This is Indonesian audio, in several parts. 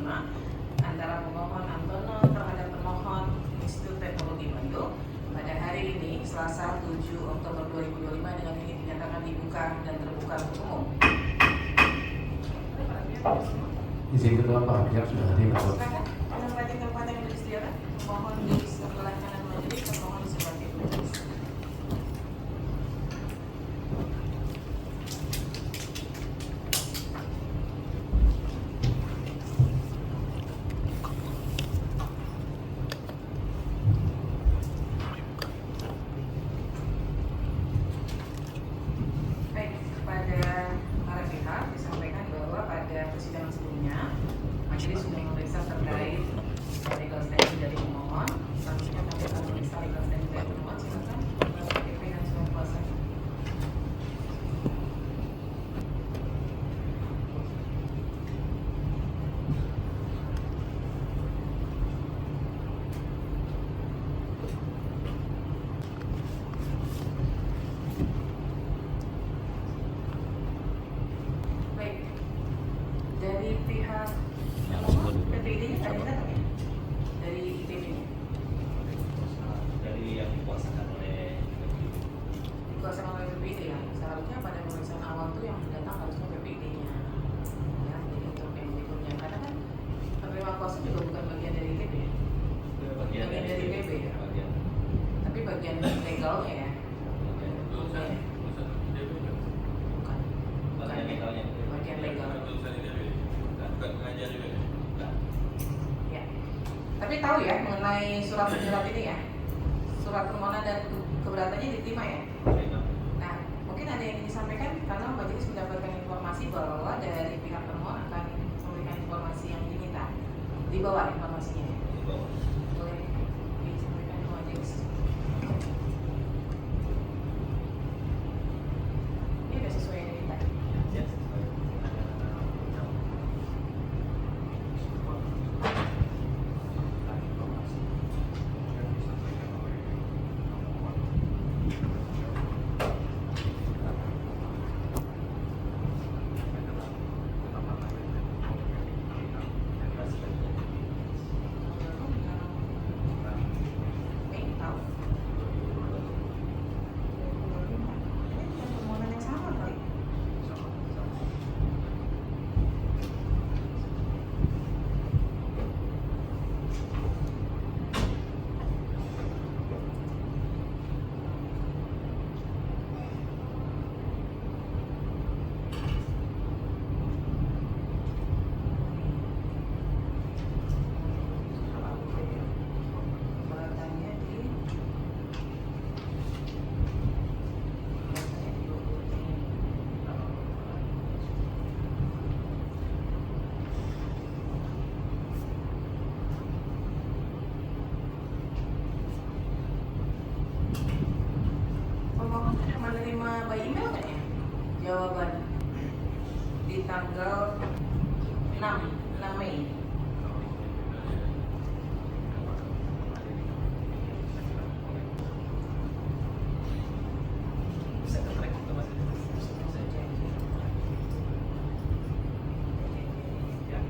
antara pemohon Antono terhadap pemohon Institut Teknologi Bandung pada hari ini Selasa 7 Oktober 2025 dengan ini dinyatakan dibuka dan terbuka untuk umum. Izin kedua Pak Pihak sudah hadir. Silakan, menempati tempat yang disediakan. Mohon di sebelah kanan majelis dan mohon di sebelah kiri majelis. Baik, kepada para pihak disampaikan bahwa pada persidangan sebelumnya majelis sudah memeriksa terkait legal standing dari pemohon. Selanjutnya kami akan memeriksa legal standing dari pemohon. Silakan, KPP dan surat kuasa. Baik, dari pihak PPID-nya nggak ada yang datang ya? Dari ITB-nya? Dari yang dikuasakan oleh Dikuasakan oleh PPID ya? Seharusnya pada pemeriksaan awal tuh yang datang harusnya PPID-nya ya, jadi untuk yang berikutnya karena kan penerima kuasa juga bukan bagian dari ITB ya? Bagian dari ITB ya? bagian Tapi bagian legalnya ya? Bukan. Bukan. bagian legalnya. Bagian legal. Ya. Tapi tahu ya mengenai surat ini ya? Surat permohonan dan keberatannya diterima ya? Nah, mungkin ada yang disampaikan karena majelis mendapatkan informasi bahwa dari pihak termohon akan memberikan informasi yang diminta. Di bawah informasinya ya? Boleh disampaikan ke majelis. Ini sudah sesuai yang diminta. Ini tahu. Ini bukan permohonan yang sama kali. Keberatannya di pemohon menerima by email nggak ya jawaban di tanggal 6 Mei. Bisa ke-track ke Mas? Ya.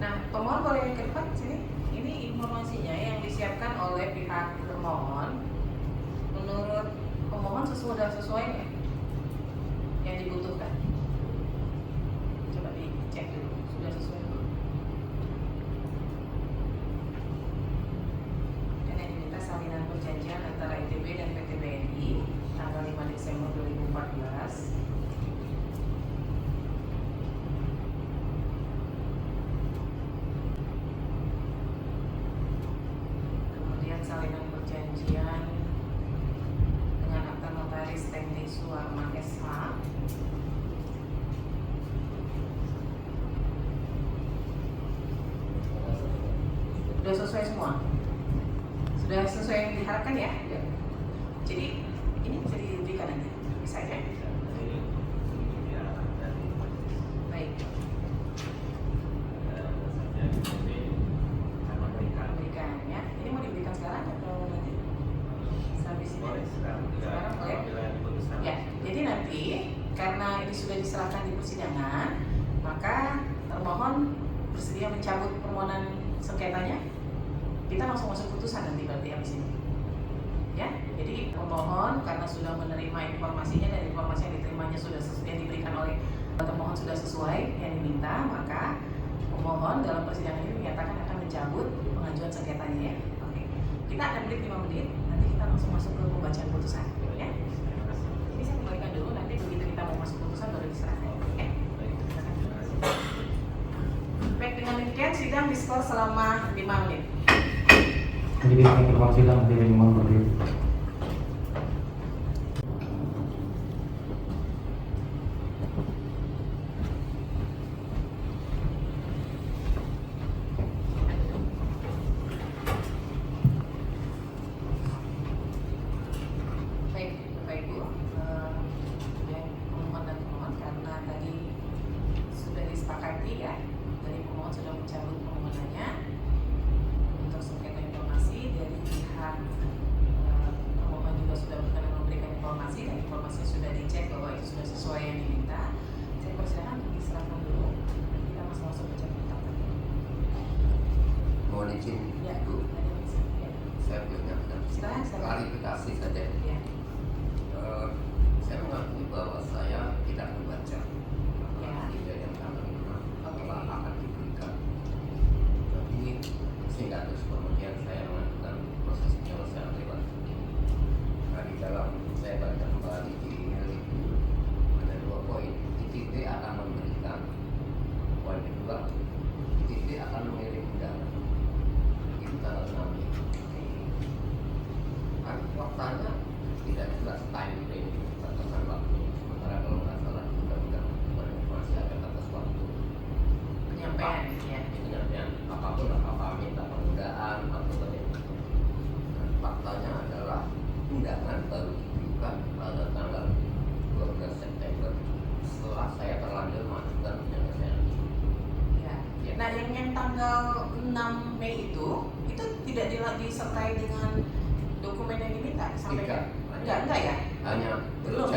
Nah, pemohon boleh ke depan sini. Ini informasinya yang disiapkan oleh pihak termohon. Menurut pemohon sudah sesuai nggak yang dibutuhkan? Coba dicek dulu, sudah sesuai belum? Dan yang diminta salinan perjanjian antara ITB dan PT BNI tanggal 5 Desember 2014. Kemudian salinan perjanjian dengan akta notaris Teknik Suarman SH. Sudah sesuai semua? Sudah sesuai yang diharapkan ya? Jadi ini bisa diberikan nanti, bisa ya? Baik. diserahkan di persidangan, maka termohon bersedia mencabut permohonan sengketanya. Kita langsung masuk putusan nanti berarti habis ini. Ya, jadi pemohon karena sudah menerima informasinya dan informasi yang diterimanya sudah yang diberikan oleh termohon sudah sesuai yang diminta, maka pemohon dalam persidangan ini menyatakan akan mencabut pengajuan sengketanya ya. Oke. Kita akan break 5 menit, nanti kita langsung masuk ke pembacaan putusan ya. Ini saya kembalikan dulu, nanti begitu kita mau masuk putusan baru diserahkan. Oke. Baik, dengan demikian sidang diskors selama 5 menit. Jadi informasi sidang dari mohon berdiri. Baik, Bapak Ibu, yang pemohon dan pemohon karena tadi sudah disepakati ya, dari pemohon sudah mencabut permohonannya untuk sengketa informasi dari pihak pemohon juga sudah berkenan memberikan informasi dan informasinya sudah dicek bahwa itu sudah sesuai yang diminta. Saya persilakan untuk diserahkan dulu, nanti kita masuk baca kitab tadi. Mohon izin, Ya, Bu, ada yang bisa. Ya. saya punya Silakan, silakan. klarifikasi saja. Ya. Saya mengakui bahwa saya tidak membaca Ya. tidak yang tanggal 5 Oke. telah akan diberikan. Tapi sehingga terus kemudian saya melakukan proses penyelesaian lewat. Nah, di dalam saya baca kembali di email itu ada 2 poin. ITB akan memberikan, poin kedua, ITB akan mengirim undangan. Itu tanggal 6 Mei. Kan faktanya tidak jelas time frame batasan waktu. Sementara kalau nggak salah undang-undang informasi ada batas waktu Penyampaian ya. penyampaian apapun, apakah minta penundaan atau bagaimana. Nah, faktanya adalah undangan baru diberikan pada tanggal 12 September setelah saya terlanjur mengajukan penyelesaian. Ya. Nah, yang tanggal 6 Mei itu tidak disertai dengan dokumen yang diminta disampaikan. Enggak ya? Hanya Belum,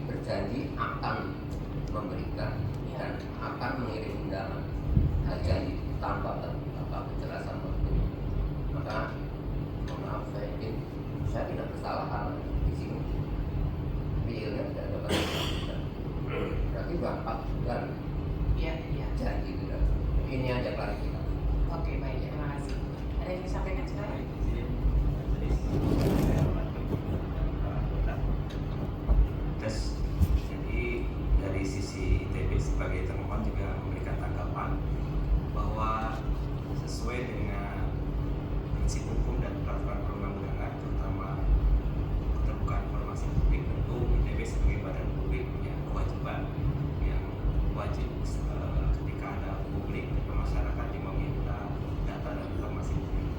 berjanji akan memberikan Ya. dan akan mengirim undangan. Oke. Janji tanpa kejelasan waktu. Maka mohon maaf, saya tidak bersalah karena di sini realnya tidak dapat dilakukan. Berarti sudah 4 bulan Iya, iya. janji itu. Ini aja klarifikasi. Oke, baik, terima kasih. Ada yang disampaikan sekarang? Baik, izin majelis saya hormati dan para anggota. Terus, jadi dari sisi ITB sebagai termohon juga memberikan tanggapan bahwa sesuai dengan prinsip hukum dan peraturan perundang-undangan, terutama keterbukaan informasi publik, tentu ITB sebagai badan publik punya kewajiban yang wajib ketika ada publik atau masyarakat yang meminta data dan informasi publik.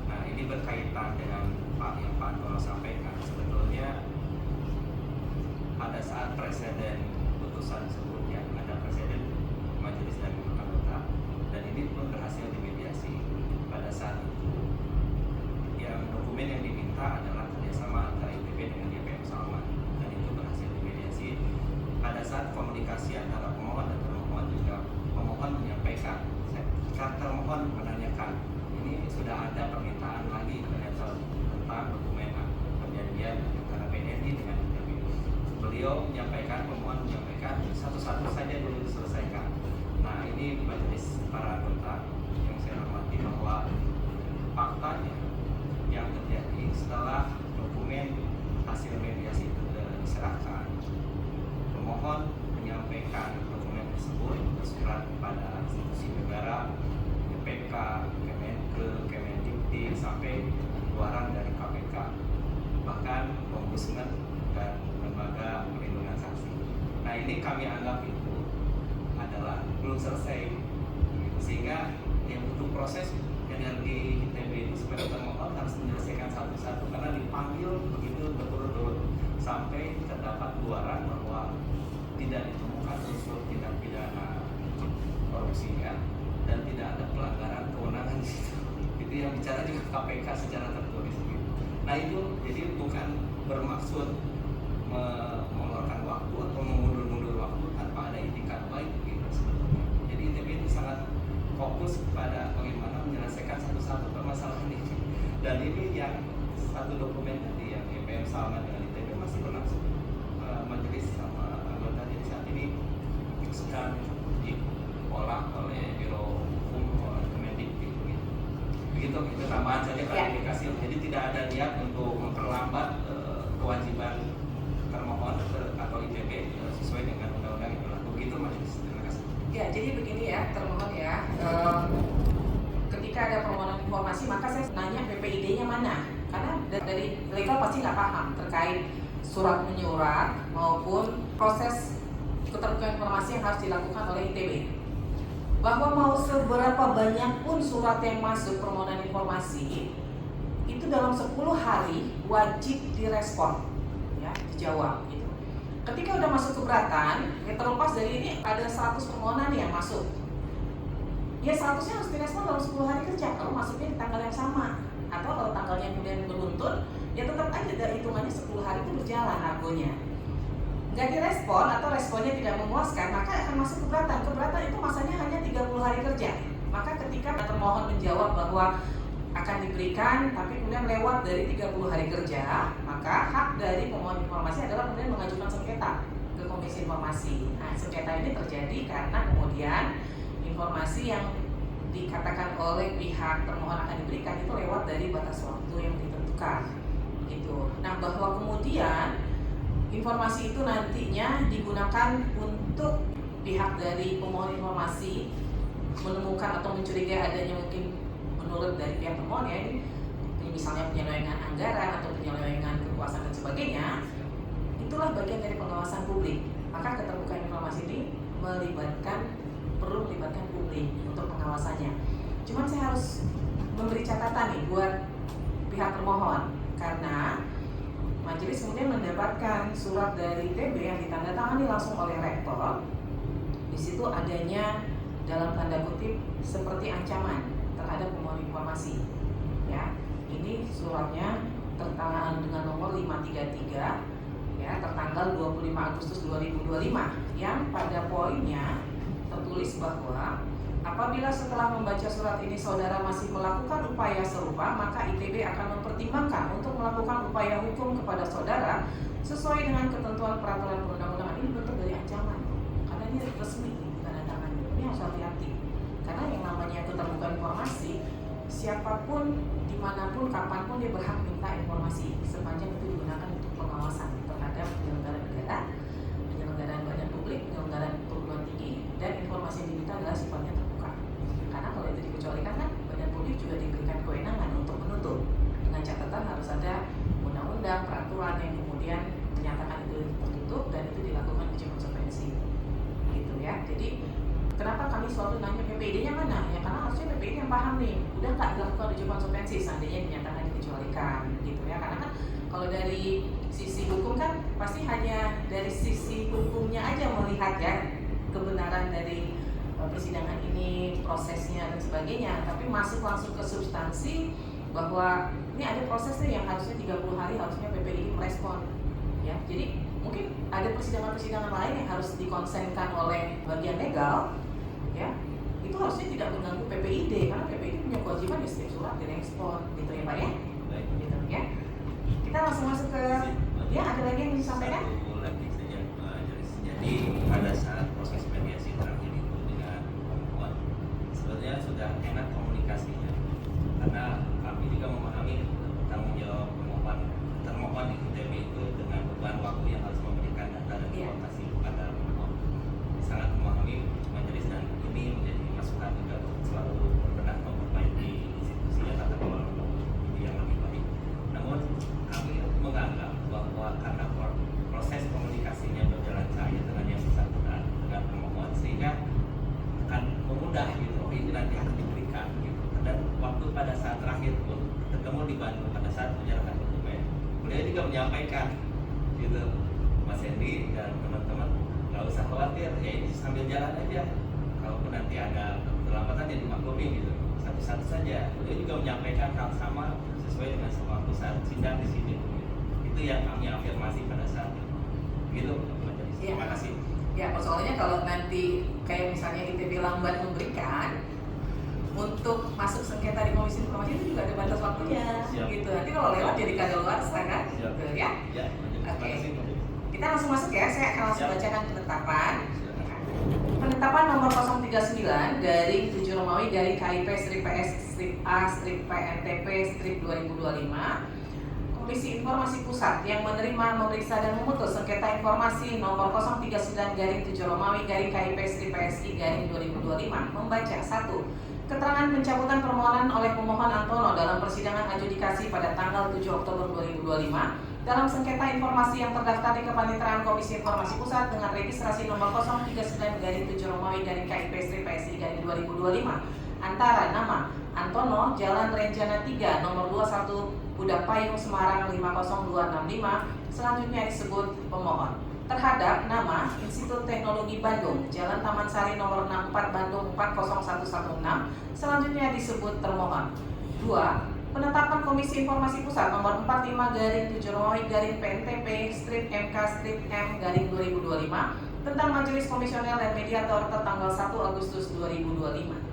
Nah, ini berkaitan dengan yang Pak Antono sampaikan. Sebetulnya pada saat presiden putusan sebelumnya ada presiden majelis dan anggota, dan ini pun berhasil dimediasi. Pada saat itu yang dokumen yang diminta adalah kerjasama antara ITB dengan YPM Salman, dan itu berhasil dimediasi. Pada saat komunikasi antara pemohon dan termohon juga, pemohon menyampaikan, termohon menanyakan, ini sudah ada permintaan lagi ternyata tentang dokumen perjanjian antara PNI dengan ITB. Beliau menyampaikan, pemohon menyampaikan, satu-satu saja dulu diselesaikan. Nah, ini majelis para anggota yang saya hormati, bahwa faktanya yang terjadi setelah dokumen hasil mediasi itu diserahkan, pemohon menyampaikan dokumen tersebut bersurat kepada institusi negara, PK, Kemenkeu, Kemendikti, sampai keluaran dari KPK, bahkan Ombudsman dan lembaga perlindungan saksi. Nah, ini kami anggap itu adalah belum selesai, sehingga yang butuh proses energi ITB itu sebagai termohon harus menyelesaikan satu-satu, karena dipanggil begitu berturut-turut sampai terdapat keluaran bahwa tidak ditemukan unsur tindak pidana korupsinya dan tidak ada pelanggaran kewenangan di situ. Itu yang bicara juga KPK secara tertulis gitu. Nah, itu jadi bukan bermaksud mengeluarkan waktu atau mengundur-mundur waktu tanpa ada fokus pada bagaimana menyelesaikan satu-satu permasalahan ini. Dan ini yang satu dokumen tadi yang IPM sama dengan ITB masih berlangsung. Majelis sama anggota jadi saat ini sedang diolah oleh Biro Hukum Kemendikbud. Begitu, itu tambahan saja klarifikasi. Jadi tidak ada niat untuk memperlambat kewajiban termohon atau ITB sesuai dengan undang-undang yang berlaku. Begitu Majelis. Terima kasih. Ya, jadi begini ya, termohon ya. Ketika ada permohonan informasi, maka saya nanya PPID-nya mana? Karena dari legal pasti nggak paham terkait surat menyurat maupun proses keterbukaan informasi yang harus dilakukan oleh ITB. Bahwa mau seberapa banyak pun surat yang masuk permohonan informasi, itu dalam 10 hari wajib direspon, ya, dijawab gitu. Ketika udah masuk keberatan, ya terlepas dari ini ada 100 permohonan yang masuk, ya seharusnya harus direspon dalam 10 hari kerja kalau masuknya di tanggal yang sama. Atau kalau tanggalnya kemudian beruntun, ya tetap aja dari hitungannya 10 hari itu berjalan argonya. Nggak direspon atau responnya tidak memuaskan, maka akan masuk keberatan. Keberatan itu masanya hanya 30 hari kerja. Maka ketika termohon menjawab bahwa akan diberikan, tapi kemudian lewat dari 30 hari kerja, maka hak dari pemohon informasi adalah kemudian mengajukan sengketa ke Komisi Informasi. Nah, sengketa ini terjadi karena kemudian informasi yang dikatakan oleh pihak termohon akan diberikan itu lewat dari batas waktu yang ditentukan gitu. Nah, bahwa kemudian informasi itu nantinya digunakan untuk pihak dari pemohon informasi menemukan atau mencurigai adanya mungkin menurut dari pihak termohon ya ini misalnya penyelewengan anggaran atau penyelewengan kekuasaan dan sebagainya, itulah bagian dari pengawasan publik. Maka keterbukaan informasi ini perlu melibatkan publik untuk pengawasannya. Cuman saya harus memberi catatan nih buat pihak termohon karena majelis kemudian mendapatkan surat dari ITB yang ditandatangani langsung oleh rektor. Di situ adanya dalam tanda kutip seperti ancaman terhadap pemohon informasi. Ya, ini suratnya tertanggal dengan nomor 533 ya tertanggal 25 Agustus 2025 yang pada poinnya tertulis bahwa apabila setelah membaca surat ini saudara masih melakukan upaya serupa, maka ITB akan mempertimbangkan untuk melakukan upaya hukum kepada saudara sesuai dengan ketentuan peraturan perundang-undangan. Ini bentuk dari ancaman, karena ini resmi tanda tangan. Ini harus hati-hati, karena yang namanya keterbukaan informasi, siapapun, dimanapun, kapanpun dia berhak minta informasi sepanjang itu digunakan untuk pengawasan terhadap penyelenggara negara, penyelenggaraan badan publik, penyelenggaraan perguruan tinggi, dan informasi yang diminta adalah sifatnya terbuka. Karena kalau itu dikecualikan kan badan publik juga diberikan kewenangan untuk menutup dengan catatan harus ada undang-undang, peraturan yang kemudian menyatakan itu tertutup dan itu dilakukan uji konsekuensi, gitu ya. Jadi kenapa kami selalu nanya PPID-nya mana? Ya karena harusnya PPID yang paham nih, udah nggak dilakukan uji konsekuensi seandainya dinyatakan dikecualikan, gitu ya. Karena kan kalau dari sisi hukum kan pasti hanya dari sisi hukumnya aja melihat ya kebenaran dari persidangan ini, prosesnya dan sebagainya, tapi masuk langsung ke substansi bahwa ini ada prosesnya yang harusnya 30 hari harusnya PPID merespon ya. Jadi mungkin ada persidangan-persidangan lain yang harus dikonsenkan oleh bagian legal ya, itu harusnya tidak mengganggu PPID karena PPID punya kewajiban di setiap surat direspon gitu ya Pak ya. Baik. Gitu ya. Kita langsung masuk ke ya ada lagi yang disampaikan? Satu lagi saja Pak Jelis. Jadi pada saat proses mediasi terakhir itu dengan perempuan sebenarnya sudah enak komunikasinya karena kami juga memahami tanggung jawab termohon di ITB itu dengan beban waktu yang harus memberikan data dan informasi kepada pemohon. Sangat memahami majelis dan ini menjadi masukan juga untuk selalu berbenah memperbaiki institusi tata kelola yang lebih baik. Namun kami menganggap bahwa karena proses komunikasinya berjalan cair dengan yang bersangkutan dengan pemohon sehingga akan memudah gitu. Ini nanti akan diberikan gitu. Dan waktu pada saat terakhir pun ketemu di Bandung pada saat menyerahkan dokumen, beliau juga menyampaikan gitu, Mas Hendy dan teman-teman nggak usah khawatir, ya ini sambil jalan aja. Kalaupun nanti ada keterlambatan ya dimaklumi gitu, satu-satu saja. Beliau juga menyampaikan hal sama sesuai dengan semua pusat sidang di sini. Itu yang kami afirmasi pada saat itu. Gitu, Majelis. Terima kasih. Ya persoalannya kalau nanti kayak misalnya ITB lambat memberikan, masuk sengketa di Komisi Informasi itu juga ada batas waktunya, Siap. gitu. Nanti kalau lewat jadi kadaluarsa kan, Siap. gitu ya. Ya, terima Oke. kasih. Kita langsung masuk ya, saya akan langsung Siap. bacakan penetapan. Silakan. Penetapan nomor 039 garing 7 Romawi garing KIP strip PS strip A strip PNTP strip 2025. Komisi Informasi Pusat yang menerima, memeriksa dan memutus sengketa informasi nomor 039 garing 7 Romawi garing KIP strip PSI garing 2025 membaca 1. Keterangan pencabutan permohonan oleh pemohon Antono dalam persidangan adjudikasi pada tanggal 7 Oktober 2025 dalam sengketa informasi yang terdaftar di Kepaniteraan Komisi Informasi Pusat dengan registrasi nomor 039 garing 7 Romawi garing KIP strip PSI garing 2025 antara nama Antono, Jalan Renjana 3, nomor 21, Budak Payung, Semarang 50265, selanjutnya disebut pemohon. Terhadap nama Institut Teknologi Bandung, Jalan Taman Sari nomor 64 Bandung 40116, selanjutnya disebut termohon. 2. Penetapan Komisi Informasi Pusat nomor 45 garing 7 Romawi garing PNTP strip MK strip M garing 2025 tentang Majelis Komisioner dan Mediator tertanggal 1 Agustus 2025.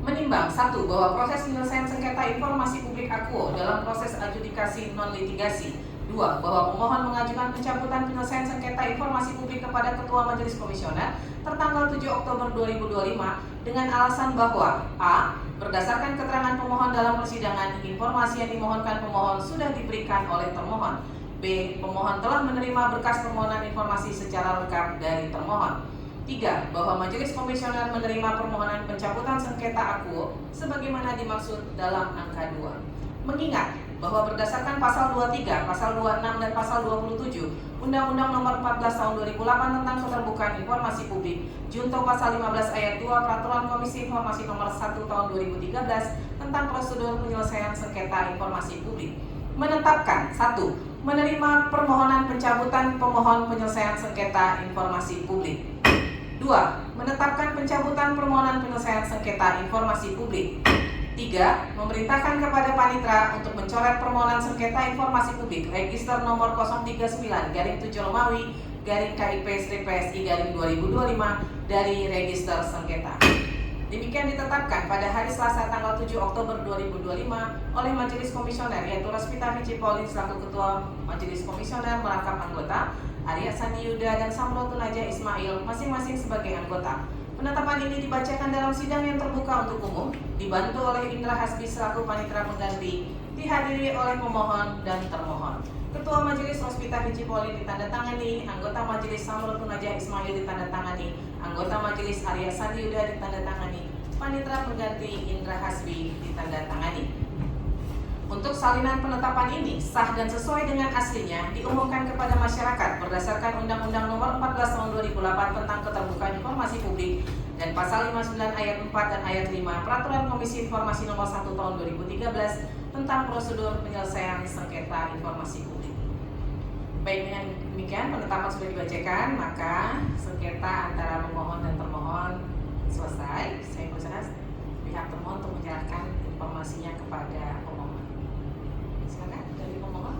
Menimbang 1. Bahwa proses penyelesaian sengketa informasi publik akuo dalam proses adjudikasi non-litigasi. 2. Bahwa pemohon mengajukan pencabutan penyelesaian sengketa informasi publik kepada Ketua Majelis Komisioner tertanggal 7 Oktober 2025 dengan alasan bahwa A. Berdasarkan keterangan pemohon dalam persidangan, informasi yang dimohonkan pemohon sudah diberikan oleh termohon. B. Pemohon telah menerima berkas permohonan informasi secara lengkap dari termohon. 3. Bahwa Majelis Komisioner menerima permohonan pencabutan sengketa akuo sebagaimana dimaksud dalam angka 2. Mengingat bahwa berdasarkan pasal 23, pasal 26 dan pasal 27 Undang-Undang Nomor 14 Tahun 2008 tentang Keterbukaan Informasi Publik, junto pasal 15 ayat 2 Peraturan Komisi Informasi Nomor 1 Tahun 2013 tentang prosedur penyelesaian sengketa informasi publik, menetapkan 1. Menerima permohonan pencabutan pemohon penyelesaian sengketa informasi publik. 2. Menetapkan pencabutan permohonan penyelesaian sengketa informasi publik. 3. Memerintahkan kepada Panitra untuk mencoret permohonan sengketa informasi publik register nomor 039 garing 7 Romawi garing KIP strip PSI garing 2025 dari register sengketa. Demikian ditetapkan pada hari Selasa tanggal 7 Oktober 2025 oleh Majelis Komisioner yaitu Rospita Vici Pauline selaku Ketua Majelis Komisioner merangkap anggota, Arya Sandi Yuda dan Samrotul Naja Ismail masing-masing sebagai anggota. Penetapan ini dibacakan dalam sidang yang terbuka untuk umum, dibantu oleh Indra Hasbi selaku panitera pengganti, dihadiri oleh pemohon dan termohon. Ketua Majelis Rospita Vici Pauline ditandatangani, anggota Majelis Samrotul Naja Ismail ditandatangani, anggota Majelis Arya Sandi Yuda ditandatangani, panitera pengganti Indra Hasbi ditandatangani. Untuk salinan penetapan ini sah dan sesuai dengan aslinya diumumkan kepada masyarakat berdasarkan Undang-Undang Nomor 14 Tahun 2008 tentang Keterbukaan Informasi Publik dan Pasal 59 Ayat 4 dan Ayat 5 Peraturan Komisi Informasi Nomor 1 Tahun 2013 tentang prosedur penyelesaian sengketa informasi publik. Baik, dengan demikian penetapan sudah dibacakan, maka sengketa antara pemohon dan termohon selesai. Saya persilakan pihak termohon untuk menyerahkan informasinya kepada pemohon. Silakan dari pemohon.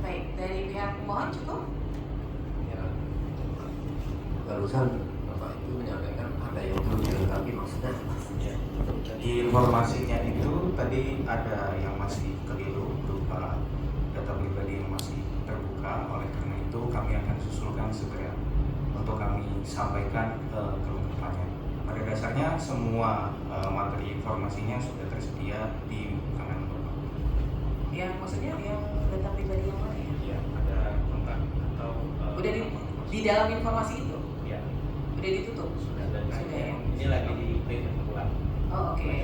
Baik, dari pihak pemohon cukup? Ya, barusan Bapak itu menyampaikan ada yang perlu dilengkapi maksudnya. Ya. Jadi informasinya itu tadi ada yang masih keliru berupa data pribadi yang masih terbuka. Oleh karena itu kami akan susulkan segera untuk kami sampaikan kelengkapannya. Pada dasarnya semua materi informasinya sudah tersedia di tangan Bapak. Yang maksudnya yang data pribadi yang mana ya? Ya, ada kontak atau Udah di dalam informasi itu? ya Udah ditutup? sudah Sudah ya? Ini lagi di print ulang. Oh, oke.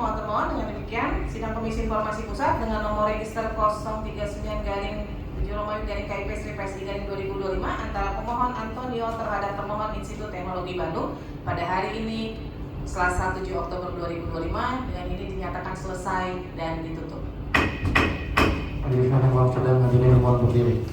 mohon termohon dengan demikian sidang Komisi Informasi Pusat dengan nomor register 039-KIP-KIP-2025 antara pemohon Antonio terhadap termohon Institut Teknologi Bandung pada hari ini Selasa 7 Oktober 2025 dengan ini dinyatakan selesai dan ditutup. Hadirin yang sidang hadirin mohon berdiri.